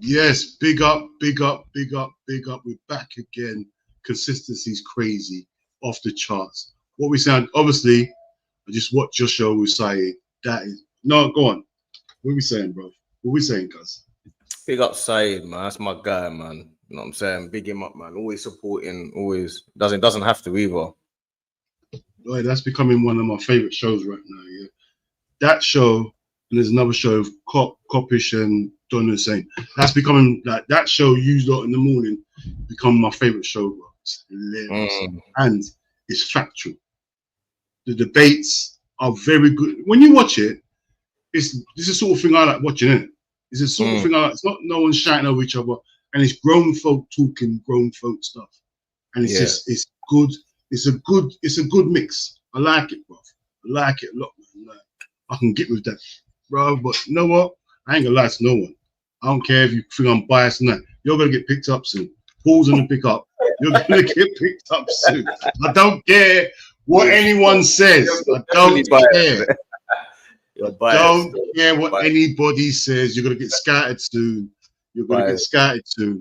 Yes, big up, big up, big up, big up. We're back again. Consistency's crazy, off the charts. What we saying? Obviously, I just watched your show with Saeed. That is no, go on. What are we saying, bro? What are we saying, cuz? Big up Saeed, man. That's my guy, man. You know what I'm saying? Big him up, man. Always supporting, always doesn't have to either. Boy, that's becoming one of my favorite shows right now. Yeah, that show, and there's another show, Coppish and Don Hussein. That's becoming like that show. Used lot in the morning, become my favorite show, bro. It's hilarious and it's factual. The debates are very good. When you watch it, this is the sort of thing I like watching, isn't it? It's the sort of thing I like. It's not no one shouting over each other, and it's grown folk talking grown folk stuff, and it's just it's good. It's a good mix. I like it, bro. I like it a lot, man. Like, I can get with that, bro. But you know what? I ain't gonna lie to no one. I don't care if you think I'm biased and that. You're gonna get picked up soon. Paul's gonna pick up. You're gonna get picked up soon. I don't care what anyone says. I don't care. Don't care what anybody says. You're gonna get scattered soon. You're gonna get scattered soon.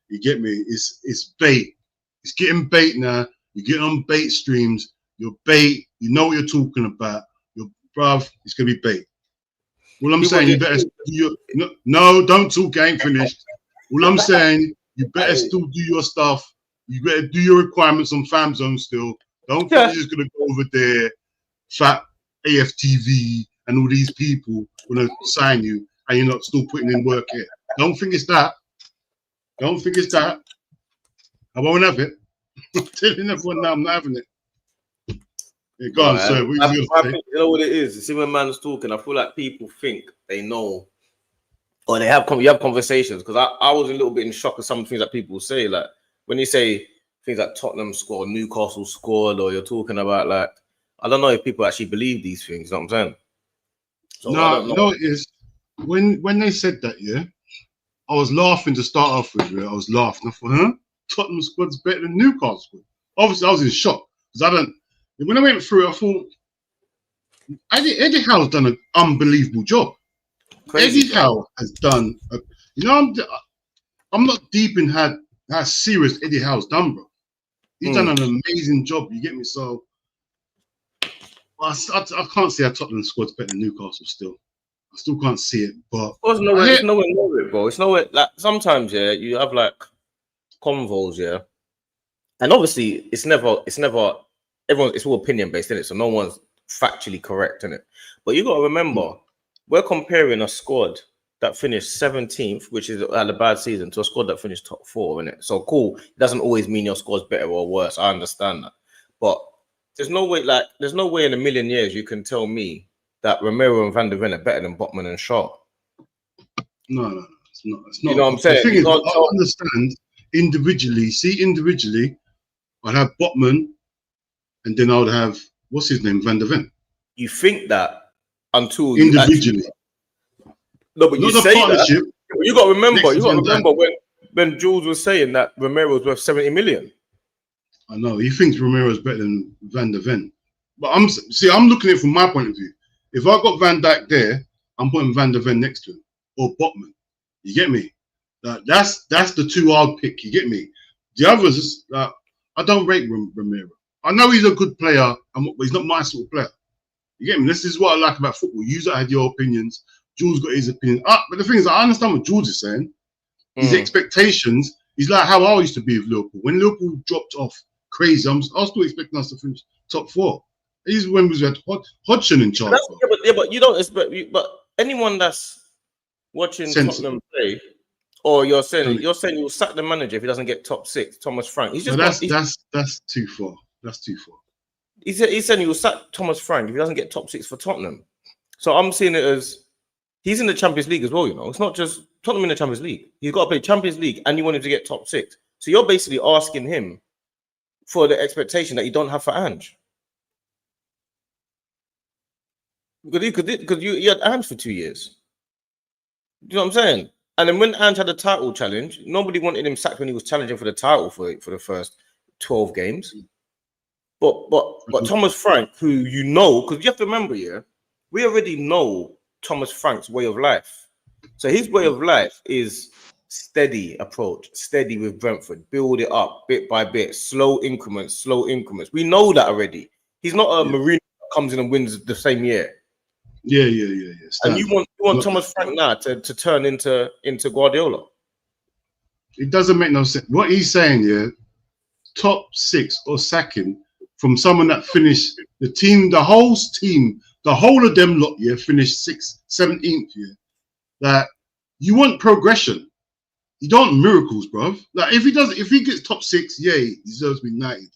You get me? It's bait. It's getting bait now. You get on bait streams. You're bait. You know what you're talking about. You're bruv. It's gonna be bait. All I'm saying, you better do your no. Don't talk. I ain't finished. All I'm saying, you better still do your stuff. You better do your requirements on FamZone still. Don't think you're just gonna go over there, fat AFTV and all these people gonna sign you, and you're not still putting in work here. Don't think it's that. Don't think it's that. I won't have it. I'm telling everyone now, I'm not having it. Yeah, go on, sir. You know what it is? See, when man's talking, I feel like people think they know, or you have conversations. Because I was a little bit in shock of some of the things that people say. Like when you say things like Tottenham scored, Newcastle scored, or you're talking about like, I don't know if people actually believe these things. You know what I'm saying? So no, you know what it is? When they said that, yeah, I was laughing to start off with. Yeah? I was laughing. I thought, huh? Tottenham squad's better than Newcastle squad. Obviously, I was in shock because when I went through it, I thought Eddie Howe's done an unbelievable job. Crazy Eddie Howe has done, I'm not deep in how serious Eddie Howe's done, bro. He's done an amazing job. You get me? So I can't say our Tottenham squad's better than Newcastle still. I still can't see it, but it's nowhere near it, bro. It's nowhere. Like sometimes, yeah, you have like convos, yeah, and obviously it's never everyone. It's all opinion based, isn't it? So no one's factually correct, in it. But you got to remember, we're comparing a squad that finished 17th, which is at a bad season, to a squad that finished top 4, isn't it? So cool. It doesn't always mean your squad's better or worse. I understand that, but there's no way in a million years you can tell me that Romero and Van der Ven are better than Botman and Shaw. No, it's not. It's not. You know what I'm saying? The thing is, I understand individually, I'd have Botman, and then I would have what's his name, Van der Ven. You think that until individually. No, but you say that. You got to remember. When Jules was saying that Romero was worth 70 million. I know he thinks Romero's better than Van der Ven, but I'm looking at it from my point of view. If I got Van Dijk there, I'm putting Van der Ven next to him or Botman. You get me? That's the two I'll pick. You get me? The others, I don't rate Romero. I know he's a good player, but he's not my sort of player. You get me? This is what I like about football. You had your opinions. Jules got his opinion. But the thing is, I understand what Jules is saying. His expectations. He's like how I used to be with Liverpool. When Liverpool dropped off crazy, I was still expecting us to finish top 4. He's when we had Hodgson in charge. But you don't expect. But anyone that's watching Tottenham play, or you're saying you'll sack the manager if he doesn't get top 6. Thomas Frank. He's just that's too far. That's too far. He's saying you'll sack Thomas Frank if he doesn't get top 6 for Tottenham. So I'm seeing it as he's in the Champions League as well. You know, it's not just Tottenham in the Champions League. He's got to play Champions League, and you want him to get top 6. So you're basically asking him for the expectation that you don't have for Ange. Because you had Ange for 2 years. Do you know what I'm saying? And then when Ange had the title challenge, nobody wanted him sacked when he was challenging for the title for the first 12 games. But Thomas Frank, who you know, because you have to remember, yeah, we already know Thomas Frank's way of life. So his way of life is steady approach, steady with Brentford, build it up bit by bit, slow increments, slow increments. We know that already. He's not a Mourinho that comes in and wins the same year. Yeah. And you Standard. want Thomas Frank now to turn into Guardiola. It doesn't make no sense. What he's saying, yeah, top 6 or sacking from someone that finished the team, the whole of them lot, yeah, finished 6th, 17th, yeah. That you want progression. You don't want miracles, bro. Like if he gets top 6, yeah, he deserves to be knighted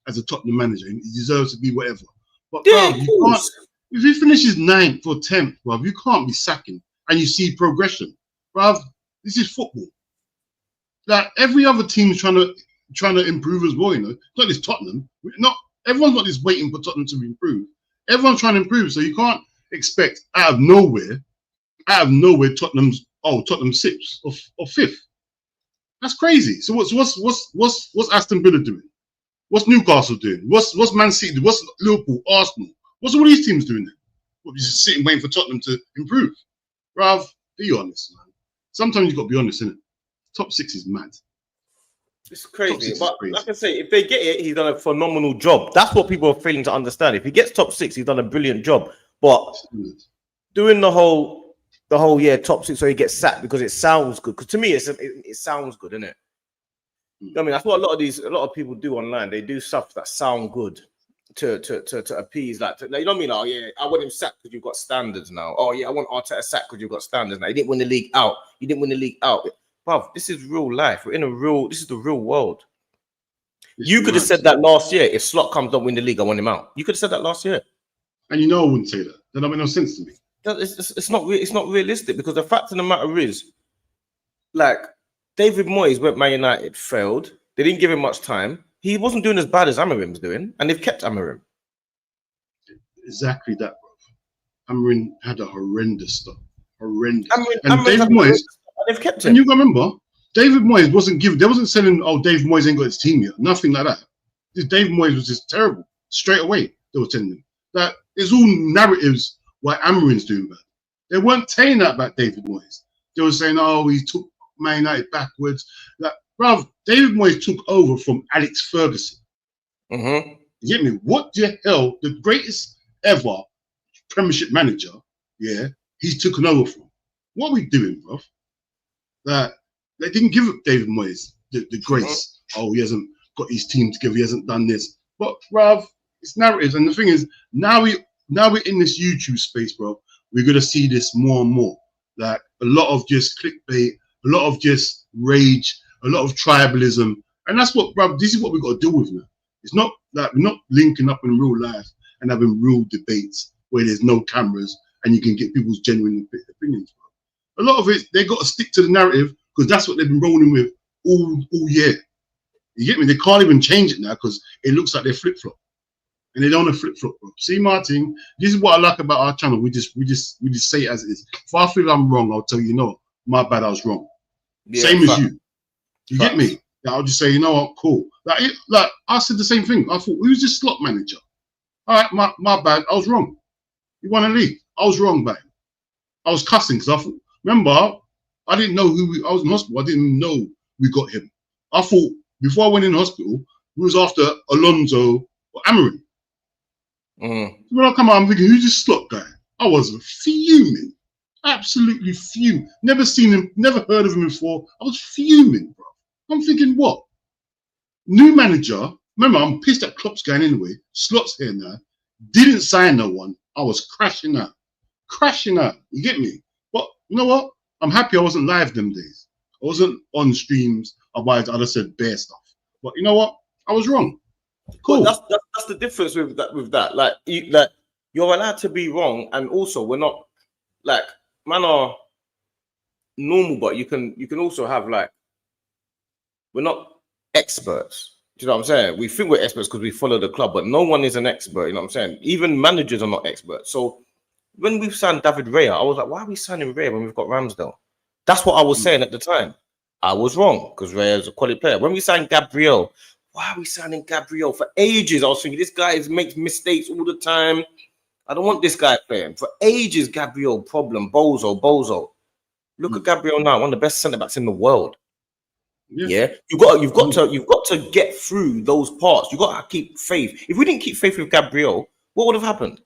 as a Tottenham manager. He deserves to be whatever. But Yeah, bruv, you can't. If he finishes 9th or 10th, bruv, you can't be sacking and you see progression, bruv. This is football. Like every other team is trying to improve as well. You know, not this Tottenham. Not everyone's not just waiting for Tottenham to improve. Everyone's trying to improve, so you can't expect out of nowhere, Tottenham's 6th or 5th. That's crazy. So what's Aston Villa doing? What's Newcastle doing? What's Man City doing? What's Liverpool, Arsenal? What's all these teams doing then? What, just sitting waiting for Tottenham to improve? Bruv, be honest, man. Sometimes you've got to be honest, innit? Top 6 is mad. It's crazy. But like I say, if they get it, he's done a phenomenal job. That's what people are failing to understand. If he gets top 6, he's done a brilliant job. But doing the whole top 6 so he gets sacked because it sounds good. Because to me, it sounds good, innit? I mean, that's what a lot of people do online. They do stuff that sound good to appease, like, you know what I mean? Oh yeah, I want him sacked because you've got standards now. Oh yeah, I want Arteta sacked because you've got standards now. You didn't win the league out. Bruv, this is real life. This is the real world. You could have said that last year. If Slot comes, don't win the league, I want him out. You could have said that last year. And you know I wouldn't say that. That don't make no sense to me. It's not realistic because the fact of the matter is, like, David Moyes went Man United, failed. They didn't give him much time. He wasn't doing as bad as Amarim's doing, and they've kept Amarim. Exactly that, bro. Amarim had a horrendous stuff. Horrendous. David Moyes, they've kept him. And you got to remember, David Moyes wasn't given. They wasn't saying, "Oh, David Moyes ain't got his team yet." Nothing like that. David Moyes was just terrible. Straight away, they were telling him that it's all narratives why Amarim's doing bad. They weren't saying that about David Moyes. They were saying, "Oh, he took Man United backwards." Like, bruv, David Moyes took over from Alex Ferguson. You get me? What the hell? The greatest ever Premiership manager, yeah, he's taken over from. What are we doing, bruv? That they didn't give David Moyes the grace. Oh, he hasn't got his team together. He hasn't done this. But bruv, it's narratives. And the thing is, now we're in this YouTube space, bro. We're gonna see this more and more. Like a lot of just clickbait, a lot of just rage, a lot of tribalism, and that's what, bro. This is what we got to deal with now. It's not like we're not linking up in real life and having real debates where there's no cameras and you can get people's genuine opinions, bro. A lot of it, they got to stick to the narrative because that's what they've been rolling with all year. You get me? They can't even change it now because it looks like they're flip flop, and they don't want to flip flop, bro. See, Martin, this is what I like about our channel. We just say it as it is. If I feel I'm wrong, I'll tell you, no, my bad, I was wrong. Yeah, same as you. You get me? I'll just say, you know what, cool. Like I said the same thing. I thought, who's this slot manager? All right, my bad. I was wrong. You want to leave? I was wrong, man. I was cussing because I thought, remember, I didn't know I was in hospital. I didn't know we got him. I thought before I went in hospital, we was after Alonso or Amarim. When I come out, I'm thinking, who's this slot guy? I was fuming. Absolutely fuming. Never seen him, never heard of him before. I was fuming, bro. I'm thinking, what? New manager. Remember, I'm pissed at Klopp's going anyway. Slot's here now. Didn't sign no one. I was crashing out. Crashing out. You get me? But you know what? I'm happy I wasn't live them days. I wasn't on streams. Otherwise, I'd have said bare stuff. But you know what? I was wrong. Cool. Well, that's the difference with that. Like you're allowed to be wrong, and also we're not like man are normal, but you can also have like we're not experts. Do you know what I'm saying? We think we're experts because we follow the club, but no one is an expert. You know what I'm saying? Even managers are not experts. So when we've signed David Raya, I was like, why are we signing Raya when we've got Ramsdale? That's what I was saying at the time. I was wrong because Raya is a quality player. When we signed Gabriel, why are we signing Gabriel? For ages, I was thinking this guy makes mistakes all the time. I don't want this guy playing. For ages, Gabriel, problem, bozo. Look at Gabriel now, one of the best centre backs in the world. Yeah. Yeah, you've got to get through those parts. You've got to keep faith. If we didn't keep faith with Gabriel, what would have happened?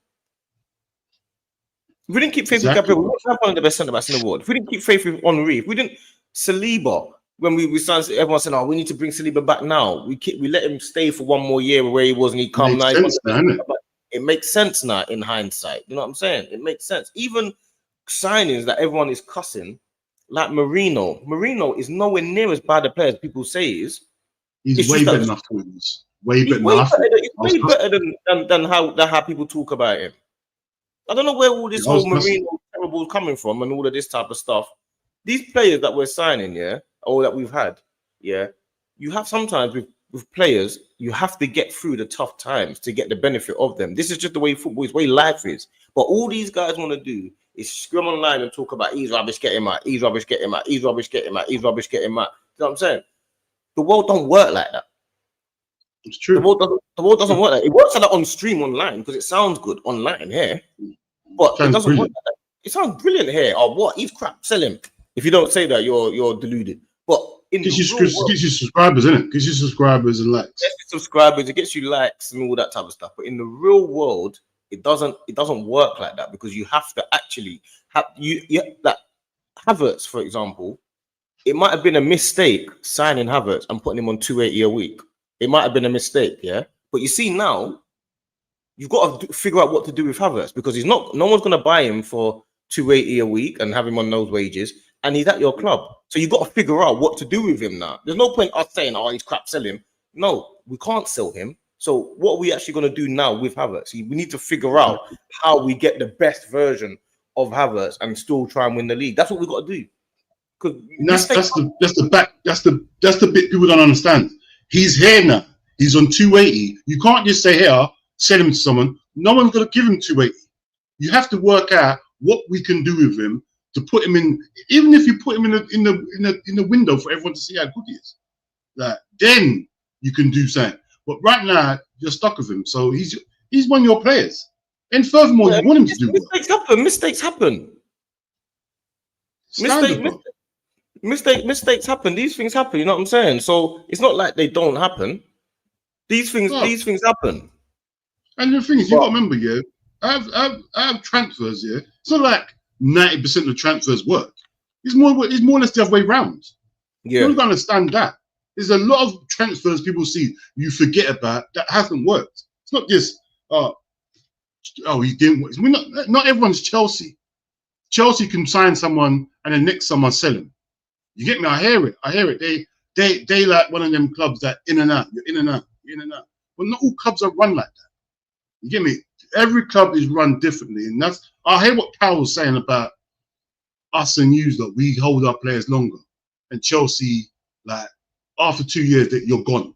If we didn't keep faith with Gabriel, we wouldn't have one of the best centre backs in the world. If we didn't keep faith with Henry, if we didn't Saliba, when we signed, everyone said, "Oh, we need to bring Saliba back now." We let him stay for one more year where he was, and he come now. It makes sense now in hindsight. You know what I'm saying? It makes sense. Even signings that everyone is cussing. Like Marino is nowhere near as bad a player as people say he is. He's way better enough for him. Way better than how people talk about him. I don't know where all this whole Marino terrible is coming from and all of this type of stuff. These players that we're signing, yeah, or that we've had, yeah, you have sometimes with players, you have to get through the tough times to get the benefit of them. This is just the way football is, the way life is. But all these guys want to do is scrum online and talk about he's rubbish, get him out, he's rubbish, get him out, he's rubbish, get him out, he's rubbish, get him out. You know what I'm saying? The world don't work like that. It's true. The world doesn't work like that. It works like that on stream online because it sounds good online here. But it doesn't work like that. It sounds brilliant here. Oh, what? He's crap. Sell him. If you don't say that, you're deluded. But in gets you subscribers, isn't it? Gets you subscribers and likes. It gets you subscribers, it gets you likes and all that type of stuff. But in the real world, it doesn't work like that because you have to actually have like Havertz, for example. It might have been a mistake signing Havertz and putting him on 280 a week. It might have been a mistake, yeah. But you see now, you've got to figure out what to do with Havertz because no one's going to buy him for 280 a week and have him on those wages, and he's at your club. So you've got to figure out what to do with him now. There's no point us saying, "Oh, he's crap, sell him." No, we can't sell him. So what are we actually going to do now with Havertz? We need to figure out how we get the best version of Havertz and still try and win the league. That's what we've got to do. That's the bit people don't understand. He's here now. He's on 280. You can't just say, "Here, sell him to someone." No one's going to give him 280. You have to work out what we can do with him to put him in. Even if you put him in the window for everyone to see how good he is, like then you can do something. But right now you're stuck with him. So he's one of your players. And furthermore, you want him to do mistakes happen. Mistakes happen. These things happen. You know what I'm saying? So it's not like they don't happen. These things happen. And the thing is, you got to remember, yeah, I have transfers, yeah. It's not like 90% of transfers work. It's more or less the other way around. Yeah. You don't understand that. There's a lot of transfers people see you forget about that hasn't worked. It's not just he didn't work. Not everyone's Chelsea. Chelsea can sign someone and then next someone sell him. You get me? I hear it. They like one of them clubs that in and out. You're in and out. But not all clubs are run like that. You get me? Every club is run differently, and I hear what Powell was saying about us and you, that we hold our players longer, and Chelsea, like after 2 years, that you're gone.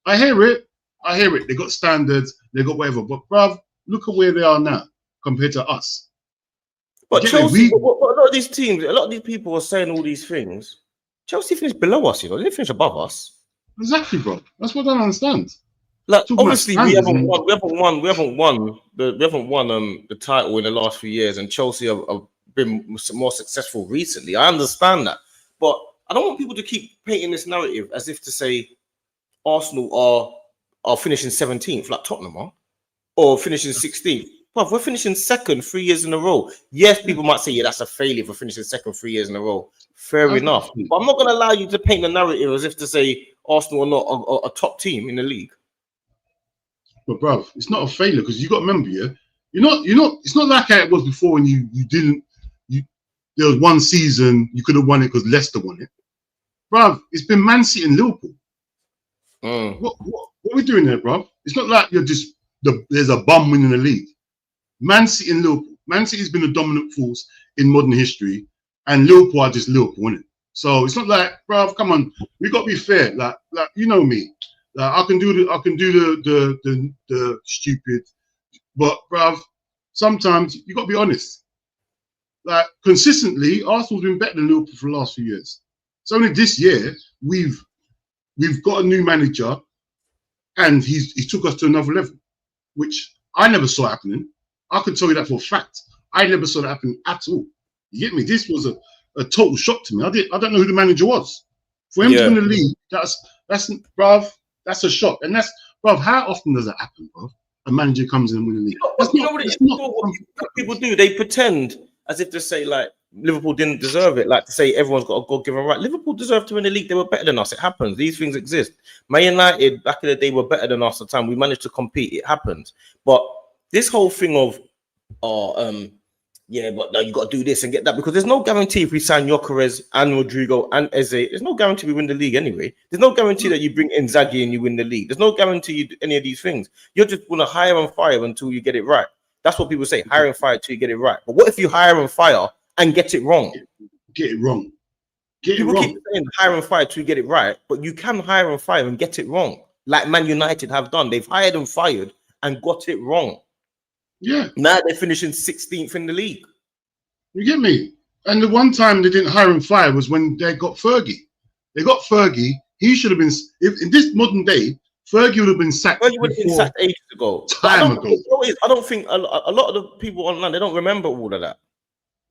I hear it. They got standards, they got whatever. But bruv, look at where they are now compared to us. But Chelsea, a lot of these teams, a lot of these people are saying all these things. Chelsea finished below us, they didn't finish above us. Exactly, bro. That's what I don't understand. Like obviously we haven't won the title in the last few years, and Chelsea have been more successful recently. I understand that, but I don't want people to keep painting this narrative as if to say Arsenal are finishing 17th like Tottenham are, or finishing 16th. But we're finishing second 3 years in a row. Yes, people might say, yeah, that's a failure for finishing second 3 years in a row. Fair enough. But I'm not going to allow you to paint the narrative as if to say Arsenal are not a top team in the league. But bruv, it's not a failure because you got to remember, yeah, it's not like how it was before when there was one season you could have won it because Leicester won it. Bruv, it's been Man City and Liverpool. What are we doing there, bruv? It's not like you're just there's a bum winning the league. Man City and Liverpool. Man City's been a dominant force in modern history, and Liverpool are just Liverpool, isn't it? So it's not like, bruv, come on, we got to be fair. Like you know me. I can do the stupid, but bruv, sometimes you got to be honest. Like consistently, Arsenal's been better than Liverpool for the last few years. So only this year we've got a new manager, and he took us to another level, which I never saw happening. I can tell you that for a fact. I never saw that happen at all. You get me? This was a total shock to me. I don't know who the manager was. For him to win the league, that's bruv, that's a shock. And that's, bruv, how often does that happen, bruv? A manager comes in and win the league. What people do? They pretend as if to say like Liverpool didn't deserve it, like to say everyone's got a God-given right. Liverpool deserved to win the league. They were better than us. It happens. These things exist. Man United back in the day were better than us at the time. We managed to compete. It happens. But this whole thing of, yeah, but now you got to do this and get that, because there's no guarantee if we sign Gyökeres and Rodrigo and Eze, there's no guarantee we win the league anyway. There's no guarantee that you bring Inzaghi and you win the league. There's no guarantee you do any of these things. You're just going to hire and fire until you get it right. That's what people say, hire and fire until you get it right. But what if you hire and fire and get it wrong? Get it wrong. People keep saying hire and fire until you get it right, but you can hire and fire and get it wrong, like Man United have done. They've hired and fired and got it wrong. Yeah. Now they're finishing 16th in the league. You get me? And the one time they didn't hire and fire was when they got Fergie. They got Fergie. He should have been, if in this modern day, Fergie would have been sacked. Fergie would have been sacked ages ago. I don't think a lot of the people online, they don't remember all of that.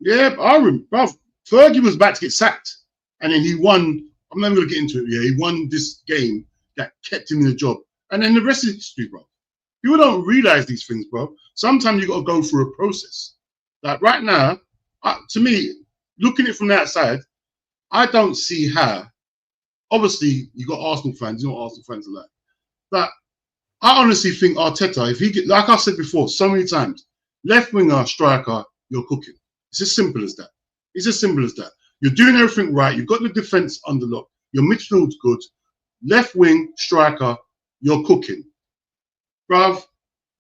Yeah, I remember. Fergie was about to get sacked. And then he won. I'm not going to get into it. Yeah, he won this game that kept him in the job. And then the rest is history, bro. People don't realize these things, bro. Sometimes you got to go through a process. Like right now, to me, looking at it from the outside, I don't see how. Obviously, you got Arsenal fans. You know what Arsenal fans are like. But I honestly think Arteta, if he get, like I said before so many times, left winger, striker, you're cooking. It's as simple as that. It's as simple as that. You're doing everything right. You've got the defense under lock. Your midfield's good. Left wing, striker, you're cooking. Bruv,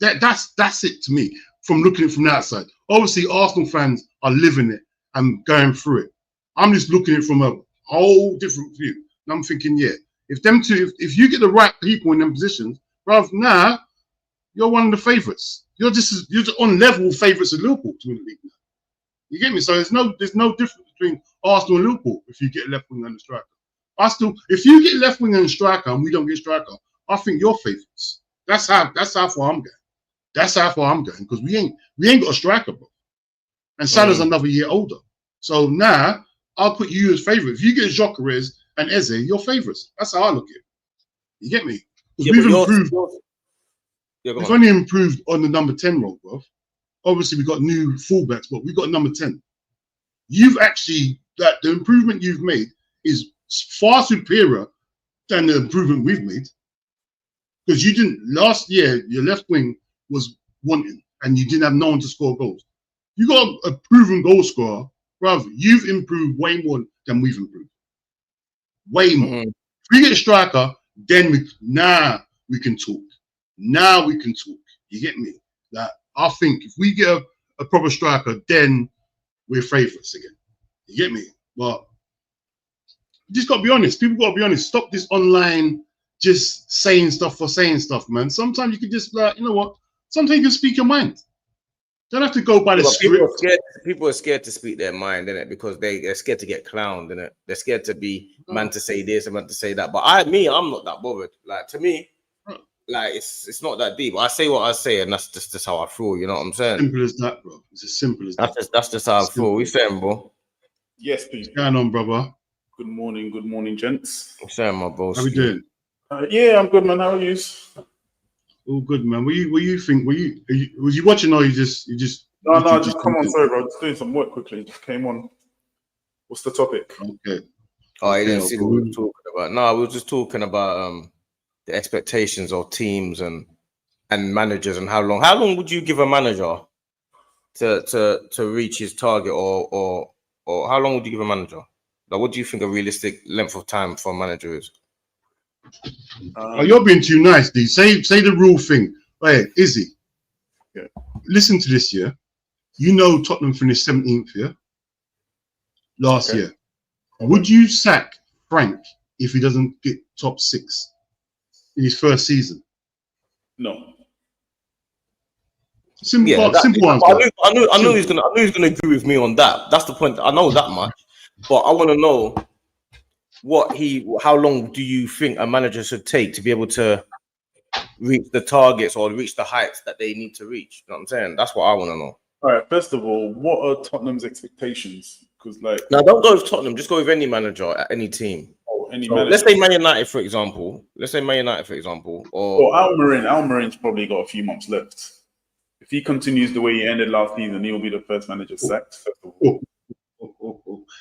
that's it to me from looking at it from the outside. Obviously, Arsenal fans are living it and going through it. I'm just looking at it from a whole different view. And I'm thinking, yeah, if you get the right people in them positions, bruv, now you're one of the favourites. You're just on level with favourites of Liverpool to win the league now. You get me? So there's no difference between Arsenal and Liverpool if you get left winger and a striker. If you get left winger and striker and we don't get striker, I think you're favourites. That's how far I'm going. That's how far I'm going, because we ain't got a striker, bro. And Salah's another year older. So now I'll put you as favourite. If you get Gyökeres and Eze, you're favourites. That's how I look at it. You get me? Because we've improved. We've only improved on the number 10 role, bro. Obviously, we got new fullbacks, but we got number 10. You've actually, the improvement you've made is far superior than the improvement we've made. Because you didn't, last year, your left wing was wanting and you didn't have no one to score goals. You got a proven goal scorer, brother. You've improved way more than we've improved. Way more. If we get a striker, then we can talk. Now we can talk. You get me? That I think if we get a proper striker, then we're favourites again. You get me? But you just got to be honest. People got to be honest. Stop this online just saying stuff for saying stuff, man. Sometimes you can just like, you know what? Sometimes you can speak your mind. Don't have to go by the script. People are scared to speak their mind, innit? Because they're scared to get clowned, innit? They're scared to be man to say this and man to say that. But I'm not that bothered. Like, to me, like it's not that deep. I say what I say, and that's just how I feel. You know what I'm saying? Simple as that, bro. It's as simple as that. That's just how I feel. We saying, bro? Yes, please. What's going on, brother? Good morning, gents. I'm saying, my bro. How we doing? Yeah, I'm good, man. How are you? All good, man. What you think? Was you watching or you just? No, just come on. Sorry, bro. Just doing some work quickly. Just came on. What's the topic? Okay. Oh, you didn't see what we were talking about. No, we were just talking about the expectations of teams and managers and how long would you give a manager to reach his target, or how long would you give a manager? Like, what do you think a realistic length of time for a manager is? You're being too nice, D. Say the rule thing. Hey, Izzy. Yeah. Listen to this, yeah. You know Tottenham finished 17th, yeah? Last year. Would you sack Frank if he doesn't get top 6 in his first season? No. Simple answer. I knew he's gonna agree with me on that. That's the point. I know that much. But I want to know how long do you think a manager should take to be able to reach the targets or reach the heights that they need to reach? You know what I'm saying? That's what I want to know. All right. First of all, what are Tottenham's expectations? Because now, don't go with Tottenham. Just go with any manager at any team. any So manager. let's say Man United, for example. Or Almarin's probably got a few months left. If he continues the way he ended last season, he'll be the first manager sacked. First of all.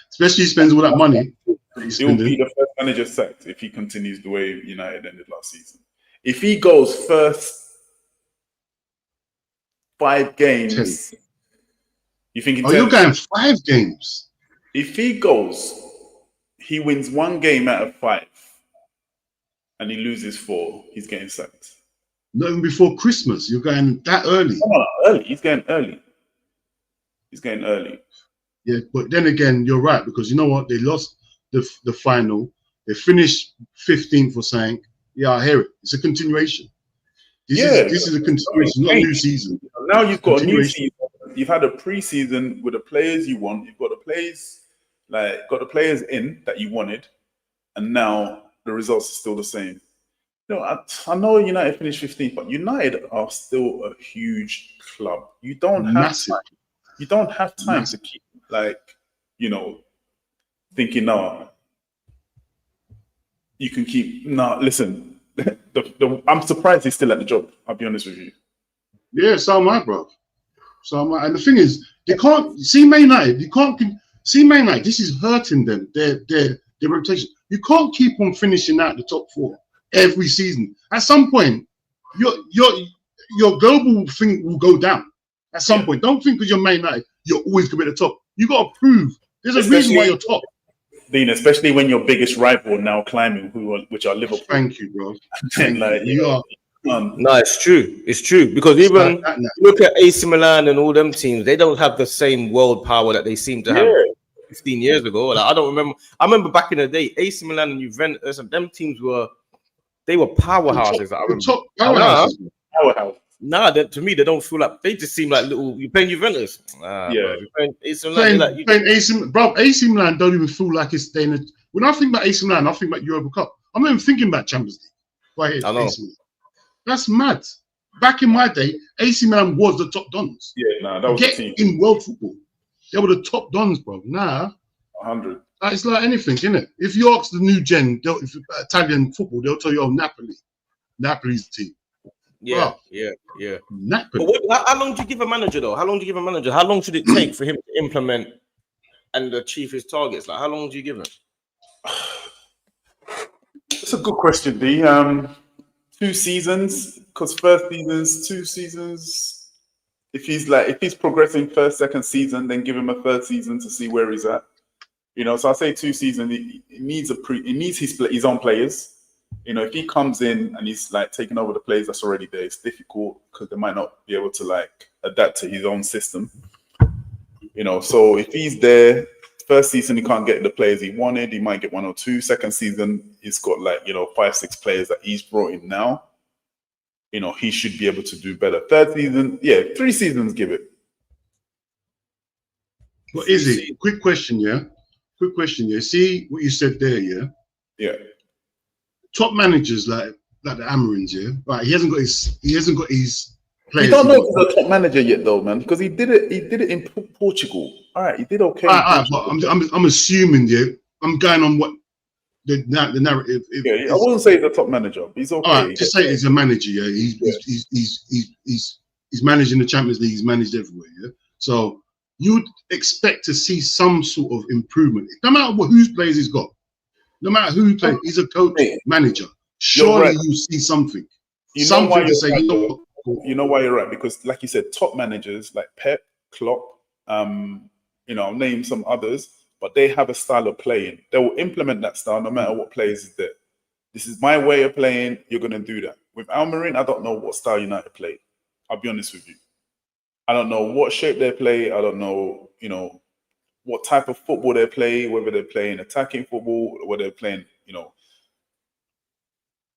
Especially he spends all that money. He'll be the first manager sacked if he continues the way United ended last season. If he goes first 5 games, you think? You're going 5 games. If he goes, he wins 1 game out of 5, and he loses 4, he's getting sacked. Not even before Christmas. You're going that early. Come on, early. He's getting early. Yeah, but then again, you're right, because you know what? They lost the final. They finished 15th for saying, yeah, I hear it. It's a continuation. This is a continuation, not a new season. Now you've got a new season. You've had a pre-season with the players you want. You've got the players, in that you wanted, and now the results are still the same. You know, I know United finished 15th, but United are still a huge club. You don't have time. You don't have time to keep thinking, no, you can keep. No, listen, I'm surprised he's still at the job. I'll be honest with you. Yeah, so am I, bro. So am I. And the thing is, they can't see Man United. You can't see Man United. This is hurting them. Their reputation. You can't keep on finishing out the top 4 every season. At some point, your global thing will go down. At some point, don't think because you're Man United, you're always going to be at the top. You got to prove. There's a reason why you're top. Dean, especially when your biggest rival now climbing, which are Liverpool. Thank you, bro. You are. No, it's true. It's true, because even look at AC Milan and all them teams. They don't have the same world power that they seem to have 15 years ago. Like, I don't remember. I remember back in the day, AC Milan and Juventus and them teams were powerhouses. I remember. Top powerhouses. Powerhouse. Nah, to me they don't feel like, they just seem like little. You're playing Juventus. Yeah. Bro, you're playing AC Milan. Playing AC Milan don't even feel like it's staying. When I think about AC Milan, I think about Europa Cup. I'm not even thinking about Champions League. Right here, I know. AC Milan. That's mad. Back in my day, AC Milan was the top dons. Yeah, that was the team. In world football. They were the top dons, bro. Nah. 100. It's like anything, isn't it? If you ask the new gen, Italian football, they'll tell you, oh, Napoli. Napoli's the team. Yeah. Napoli. But how long do you give a manager, though? How long do you give a manager? How long should it take for him to implement and achieve his targets? Like, how long do you give him? That's a good question, D. 2 seasons, because first seasons, 2 seasons. If he's progressing first, second season, then give him a 3rd season to see where he's at. So I say 2 seasons. He needs his own players. If he comes in and he's taking over the players that's already there, it's difficult because they might not be able to adapt to his own system. So if he's there, first season he can't get the players he wanted, he might get 1 or 2. Second season he's got 5, 6 players that he's brought in now. He should be able to do better. 3rd season, 3 seasons, give it. What is it? Quick question, yeah. See what you said there, yeah. Yeah. Top managers like the Amarins, yeah. Right, he hasn't got his players. You don't know if he's a top manager yet, though, man, because he did it in Portugal. All right, he did okay. All right, but I'm assuming, yeah. I'm going on what the narrative. I wouldn't say he's a top manager. He's okay. All right, just say he's a manager, yeah. He's managing the Champions League. He's managed everywhere, yeah. So you'd expect to see some sort of improvement, no matter whose players he's got. No matter who plays, he's a coach, manager. Surely you see something. Something to say. You know why you're right? Because, like you said, top managers like Pep, Klopp, I'll name some others, but they have a style of playing. They will implement that style no matter what players is there. This is my way of playing. You're going to do that. With Almiron, I don't know what style United play. I'll be honest with you. I don't know what shape they play. I don't know, what type of football they play, whether they're playing attacking football or whether they're playing,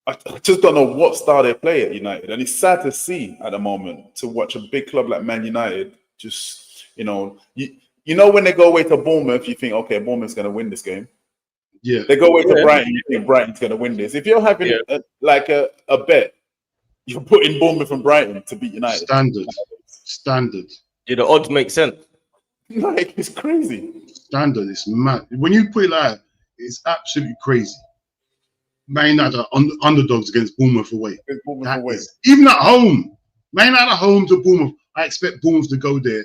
I just don't know what style they play at United. And it's sad to see at the moment, to watch a big club like Man United just, when they go away to Bournemouth, you think, okay, Bournemouth's going to win this game. Yeah. They go away to Brighton, you think Brighton's going to win this. If you're having a bet, you're putting Bournemouth and Brighton to beat United. Standard. Yeah, the odds make sense. Like, it's crazy. Standard is mad. When you put it like that, it's absolutely crazy. Man United are underdogs against Bournemouth away. Even at home. Man United at home to Bournemouth. I expect Bournemouth to go there.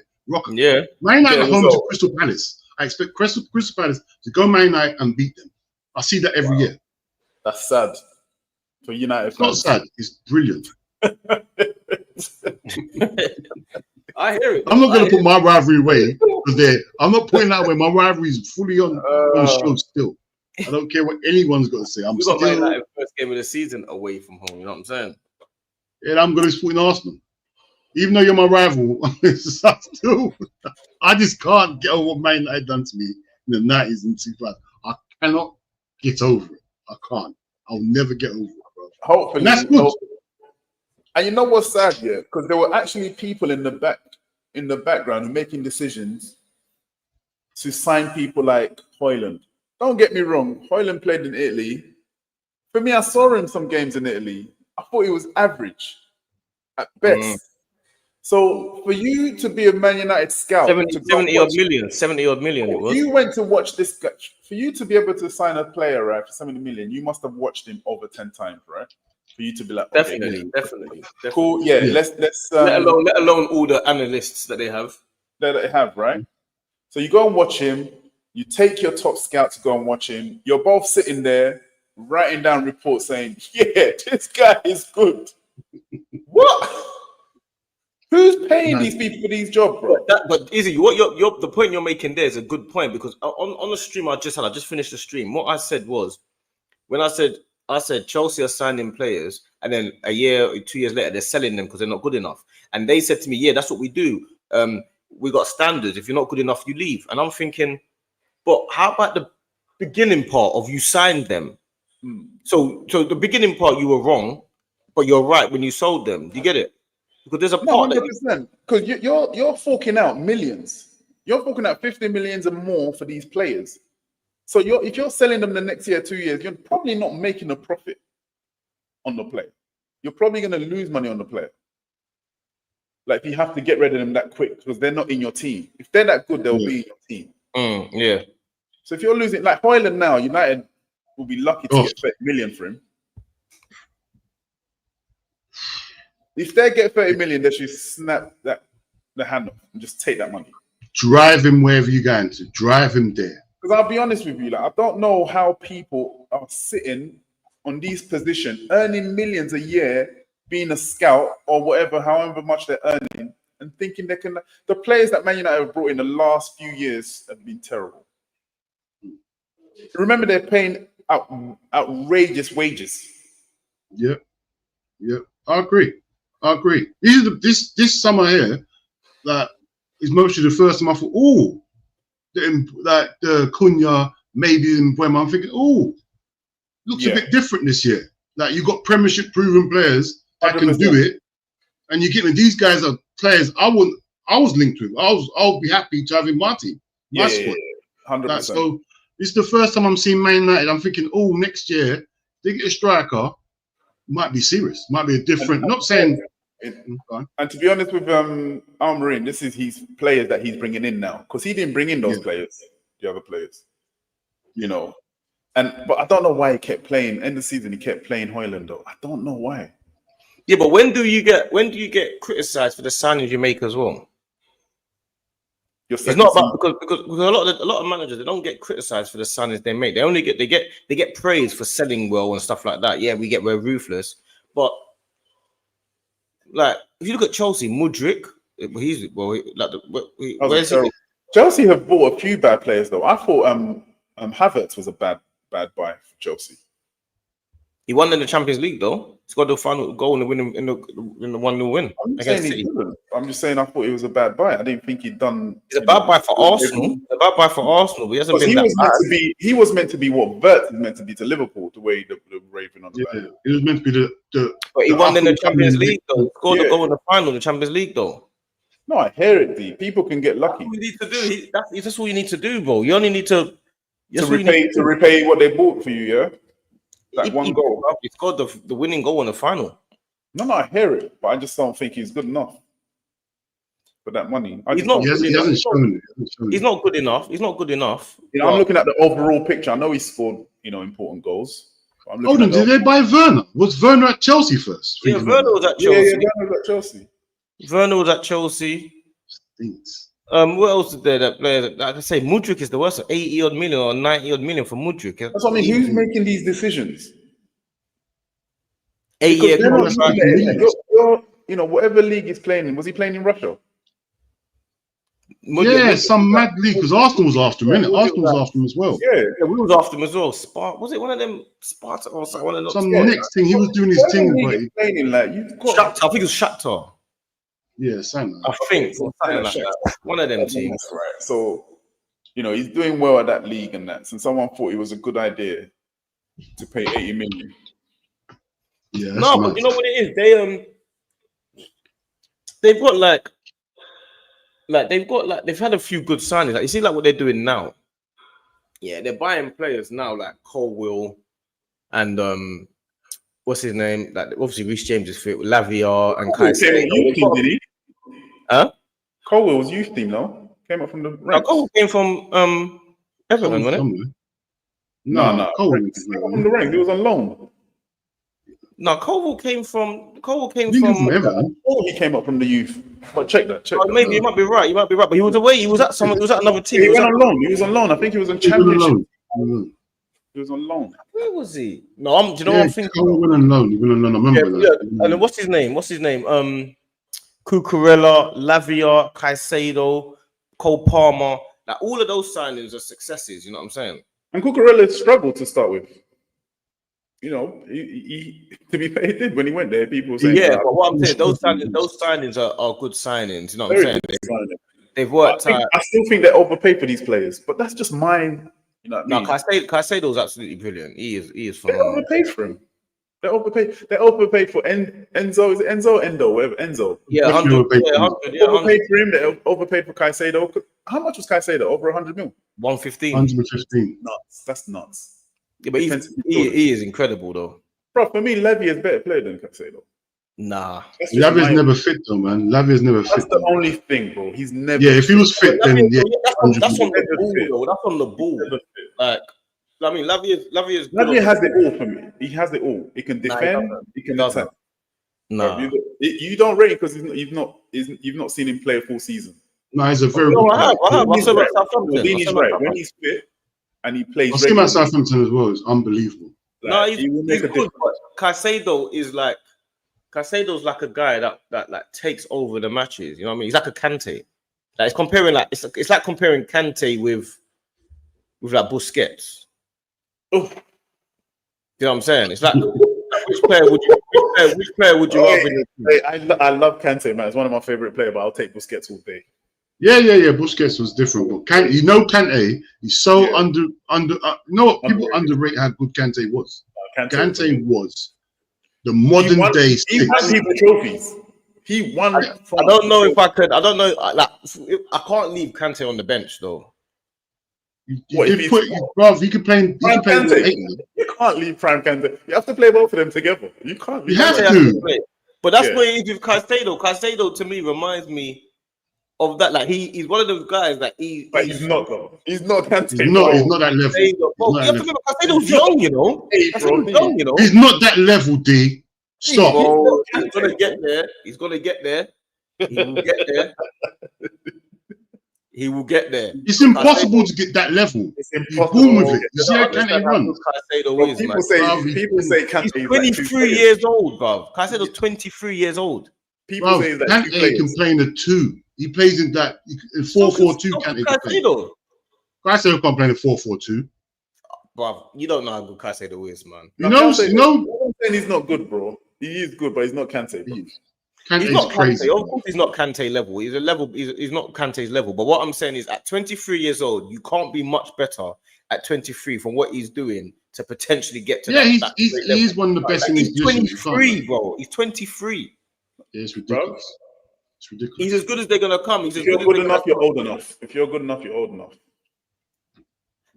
Yeah. Man United at home to Crystal Palace. I expect Crystal Palace to go Man United and beat them. I see that every year. That's sad for United It's not sad. It's brilliant. I hear it. I'm not going to put my rivalry away because I'm not putting that away. My rivalry is fully on show still. I don't care what anyone's got to say. We got Man United first game of the season away from home. You know what I'm saying? And I'm going to support Arsenal, even though you're my rival. I just can't get over what Man United done to me in the 90s and 2000s. I cannot get over it. I can't. I'll never get over it, bro. Hopefully, and that's good. And you know what's sad, yeah? Because there were actually people in the background who making decisions to sign people like Højlund. Don't get me wrong, Højlund played in Italy. For me, I saw him some games in Italy. I thought he was average at best. So for you to be a Man United scout, 70 odd million it was. You went to watch this guy. For you to be able to sign a player, right, for 70 million, you must have watched him over 10 times, right? For you to be like, okay, definitely. Cool, yeah. Let's let alone all the analysts that they have. Right? So you go and watch him. You take your top scout to go and watch him. You're both sitting there writing down reports saying, "Yeah, this guy is good." What? Who's paying these people for these jobs, bro? But Izzy, what the point you're making there is a good point, because on the stream I just finished the stream. What I said was, when I said Chelsea are signing players, and then a year or 2 years later they're selling them because they're not good enough, and they said to me, "Yeah, that's what we do. We got standards. If you're not good enough, you leave." And I'm thinking, but how about the beginning part of you signed them? So the beginning part you were wrong, but you're right when you sold them. Do you get it? Because there's a part 100%. Because you're forking out millions. You're forking out 50 millions and more for these players. So if you're selling them the next year, 2 years, you're probably not making a profit on the player. You're probably going to lose money on the player. Like, you have to get rid of them that quick because they're not in your team. If they're that good, they'll be in your team. Yeah. So if you're losing, like Højlund now, United will be lucky to get 30 million for him. If they get 30 million, they should snap the hand off and just take that money. Drive him wherever you're going to. Drive him there. Because I'll be honest with you, like, I don't know how people are sitting on these positions, earning millions a year, being a scout or whatever, however much they're earning, and thinking they can. The players that Man United have brought in the last few years have been terrible. Remember, they're paying outrageous wages. Yep. I agree. This summer here, that is mostly the first time I thought, the Cunha, maybe in Buema. I'm thinking, looks a bit different this year. Like, you got Premiership proven players that 100%. Can do it, and you get me. These guys are players I was linked with. I'll be happy to have in my team, my squad. 100%. So it's the first time I'm seeing Man United. I'm thinking, next year they get a striker, might be serious, might be a different. Not saying. And to be honest with Almarin, this is his players that he's bringing in now, because he didn't bring in those players, the other players, But I don't know why he kept playing. End of the season, he kept playing Højlund though. I don't know why. Yeah, but when do you get criticized for the signings you make as well? It's not about because a lot of managers, they don't get criticized for the signings they make. They only get praised for selling well and stuff like that. Yeah, we're ruthless, but like, if you look at Chelsea, Mudryk, where's he? Chelsea have bought a few bad players though. I thought Havertz was a bad buy for Chelsea. He won in the Champions League though. He scored the final goal in the win in the 1-0 win. I'm just saying I thought it was a bad buy. I didn't think he'd done. It's a bad buy for Arsenal. But he hasn't been that bad. He was meant to be what Vert is meant to be to Liverpool, the way the Raven on the back. He was meant to be the But he won in the Champions League though. He scored the goal in the final, the Champions League though. No, I hear it, D. People can get lucky. That's what you need to do. That's what you need to do, bro. You only need to repay what they bought for you, yeah? That one goal. He scored the winning goal in the final. No, I hear it, but I just don't think he's good enough. for that money. He's not. He hasn't shown it. He's not good enough. He's not good enough. You know, I'm looking at the overall picture. I know he scored, important goals. Hold on, did they buy Werner? Was Werner at Chelsea first? Yeah, Werner was at Chelsea. Werner was at Chelsea. Werner was at Chelsea. Stinks. What else is there? That player, like I say, Mudryk is the worst. 80 odd million or 90 odd million for Mudryk. That's what I mean. Who's making these decisions? 8-year contract. Whatever league he's playing in. Was he playing in Russia? Yeah, some mad league because Arsenal was after him, innit? Arsenal was after him as well. Yeah, we was after him as well. Was it one of them Sparta or something? One of those some next thing he was doing his thing, but I think it was Shakhtar. Yeah, something. I think something like that. One of them teams, right? So, he's doing well at that league and that. And someone thought it was a good idea to pay 80 million. Yeah, no, but you know what it is? They've got they've had a few good signings. Like you see, like what they're doing now. Yeah, they're buying players now like Colwill and what's his name? Like obviously Reece James is fit, Lavia and Caicedo. Youth team, did he? Huh? Colwill was youth team, no? Came up from the ranks. Colwill came from Everton, wasn't it? No, Colwill came from the ranks. He was on loan. No, Colwill came from Everton. Oh, he came up from the youth. But check that. Maybe you might be right. But he was away. He was at another team. He went on loan. He was on loan. I think he was on Championship. He was on loan. Where was he? No, do you know what I'm thinking? He went on loan. I remember that. Yeah. And then what's his name? Cucurella, Lavia, Caicedo, Cole Palmer. Like all of those signings are successes. You know what I'm saying? And Cucurella struggled to start with. He to be fair, he did when he went there. People were saying, but what I'm saying, those signings are good signings. You know what I'm saying? They've worked. I still think they overpay for these players, but that's just mine. You know what I mean? Caicedo is absolutely brilliant. He is phenomenal. They overpay for him. They overpay for Enzo. Is it Enzo? Endo, whatever. Enzo. Yeah, 100. They overpaid for him. They overpaid for Caicedo. How much was Caicedo? Over 100 mil. 115. 115. Nuts. That's nuts. Yeah, but he is incredible though. Bro, for me, Levy is a better player than Caicedo. Nah. Lavia's never fit though, man. Lavia's never fit. That's the only thing, bro. He's never. Yeah, if he was fit, then yeah. That's on the ball, though. That's on the ball. Like, I mean, Lavia has it all for me. He has it all. He can defend. He can attack. No, you don't rate it because you've not seen him play a full season. No, he's a very good player. He's right. When he's fit and he plays. I've seen him at Southampton as well. It's unbelievable. Like, he will make a difference. Caicedo's like a guy that like takes over the matches. You know what I mean? He's like a Kante. Like it's comparing it's like comparing Kante with like Busquets. Oh, you know what I'm saying? It's like which player would you rather? I love Kante, man. It's one of my favorite players, but I'll take Busquets all day. Yeah. Busquets was different, but Kante, he's so under. You know what? People underrate how good Kante was. Kante was the modern day. He won people trophies. He won. I don't know if I could. I don't know. Like, I can't leave Kante on the bench though. You could play. You can't leave Prime Kante. You have to play both of them together. You can't. You have to. But that's where it is with Caicedo. Caicedo to me reminds me of that. Like he's one of those guys that But he's not though. He's not Kante. He's not that level. You have to remember, Caicedo's young, you know. He's not that level, D. Stop. He's gonna get there. He will get there. He will get there. It's impossible to get that level. It's impossible. With it. You see how Kante runs? People say Kante is 23 years old, bro. Caicedo's 23 years old. People say that Kante can play in the 2. He plays in that in 4-4-2. Caicedo can't play in the 4-4-2. Bro, you don't know how good Caicedo is, man. I'm not saying he's not good, bro. He is good, but he's not Kante. He's not crazy. Kante. Of course, he's not Kante level. He's a level. He's not Kante's level. But what I'm saying is, at 23 years old, you can't be much better at 23 from what he's doing to potentially get to. Yeah, he's one of the best in his position. He's 23, bro. He's 23. Yeah, it's ridiculous. It's ridiculous. He's as good as they're gonna come. If you're good enough, you're old enough. If you're good enough, you're old enough.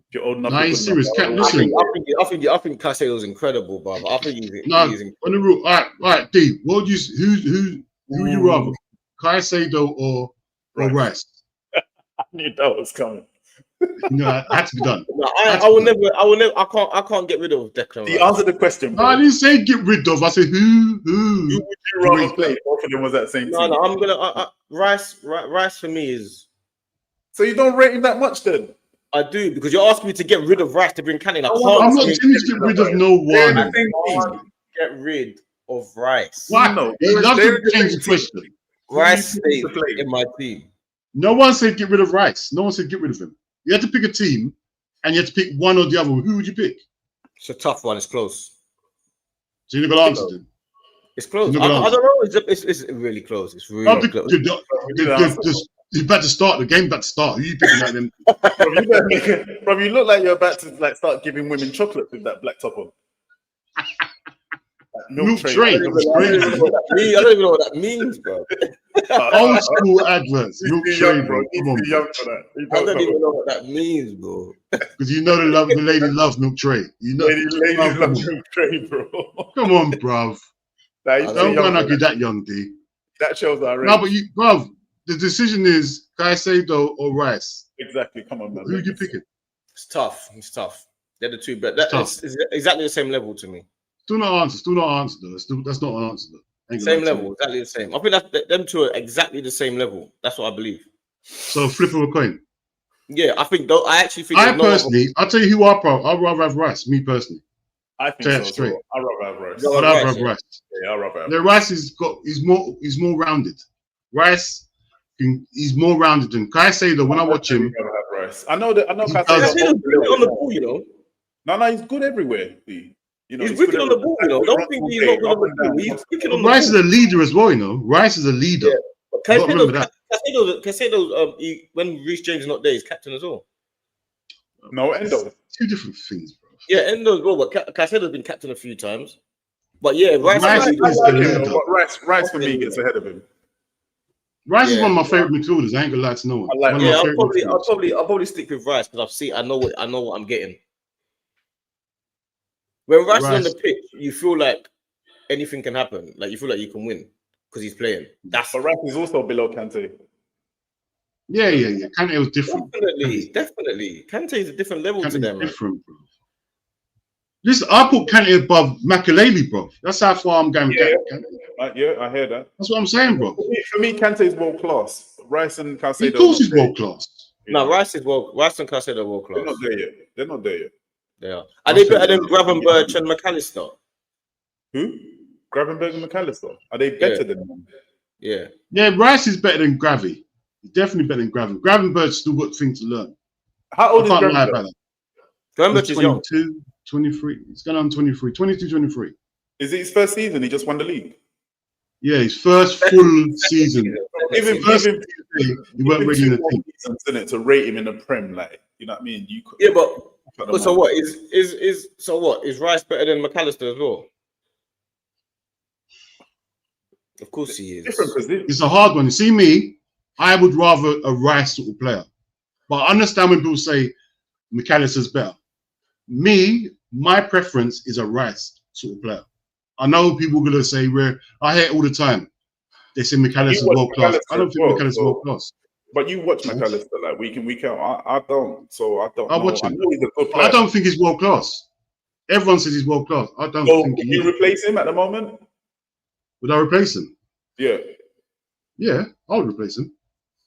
If you're old enough, nah, he's serious. Listen, I think Caicedo's incredible, bro. I think he's incredible. On the rule, all right, D. What would you? Who would you rather, Caicedo or or Rice? I knew that was coming. You know, it had to be done. No, I will never. I can't get rid of Declan The Rice. answer the question. No, I didn't say get rid of. I said who. Who would you rather play? Both of them was that same team. No, I'm gonna Rice for me is. So you don't rate him that much then? I do, because you're asking me to get rid of Rice to bring Kane in. I can't. I'm not telling you to get rid of no one. I think get rid of Rice. Why? No, He loves they're to change the question. Rice stays in my team. No one said get rid of Rice. No one said get rid of him. You had to pick a team, and you had to pick one or the other. Who would you pick? It's a tough one. It's close. So you're not gonna answer them. It's close. I don't know. It's really close. It's really close. You're about to start. The game's about to start. Who are you picking like them? Bro, you look like you're about to like start giving women chocolate with that black top on. Milk tray. I don't even know what that means, bro. Old school adverts. Milk tray, bro. Come on, young for that. I don't even know what that means, bro. because you know the lady loves milk tray. You know, Ladies love milk tray, bro. come on, bruv. Nah, Don't go like you that young, D. That shows our No, but you, bruv. The decision is Caicedo or Rice. Exactly. Come on, man. Who are you picking? It's tough. They're the two, but it's exactly the same level to me. Still not answer. Though. That's not an answer. Though. Same level, exactly the same. I think that them two are exactly the same level. That's what I believe. So flip of a coin. Yeah, I think. I actually think. I'll tell you who I'd rather have Rice. Me personally. I think Say it so. straight. I'd rather have Rice. I'd rather have Rice. Yeah, I'd rather have The Rice he's more rounded. Rice, he's more rounded than Caicedo. When I watch him, I know Caicedo's on the ball, you know. No, he's good everywhere. You know, he's wicked on the ball, you know. Don't think he's not good on the ball. He's wicked on the ball. Rice is a leader as well, you know. Rice is a leader. Yeah. Caicedo, when Reece James is not there, he's captain as well. No, Endo. Two different things, bro. Yeah, Endo as well, but Caicedo's been captain a few times. But yeah, Rice is the leader. Rice for me gets ahead of him. Rice is one of my favorite midfielders. I ain't gonna lie to no one. I'll probably stick with Rice because I know what I'm getting. When Rice is on the pitch, you feel like anything can happen. Like you feel like you can win because he's playing. But Rice is also below Kante. Yeah. Kante was different. Definitely. Kante is a different level to them. Different, bro. Listen, I put Kante above Makaleli, bro. That's how far I'm going with Kante. Yeah, I hear that. That's what I'm saying, bro. For me, Kante is world class. Rice and Caicedo. Of course, he's world class. No, Rice and Caicedo are world class. They're not there yet. They are. Are they better than Gravenberch and McAllister? Who? Gravenberch and McAllister. Are they better than them? Yeah. Yeah, Rice is better than Gravy. He's definitely better than Graven. Gravenberch still got things to learn. How old is Gravenberch? Gravenberch is 22, 23. He's going on 23. 22, 23. Is it his first season? He just won the league? Yeah, his first full season. He weren't really in the team. To rate him in the Prem, like, you know what I mean? So what is Rice better than McAllister as well? Of course he is. It's a hard one. You see me, I would rather a Rice sort of player. But I understand when people say McAllister's better. Me, my preference is a Rice sort of player. I know people are going to say, I hear it all the time. They say McAllister's world class. I don't think McAllister's world class. But you watch McAllister like week in, week out. I don't. So I don't know. Watch him. I know he's a good player. I don't think he's world class. Everyone says he's world class. I don't think he is. You replace him at the moment? Would I replace him? Yeah. Yeah, I would replace him.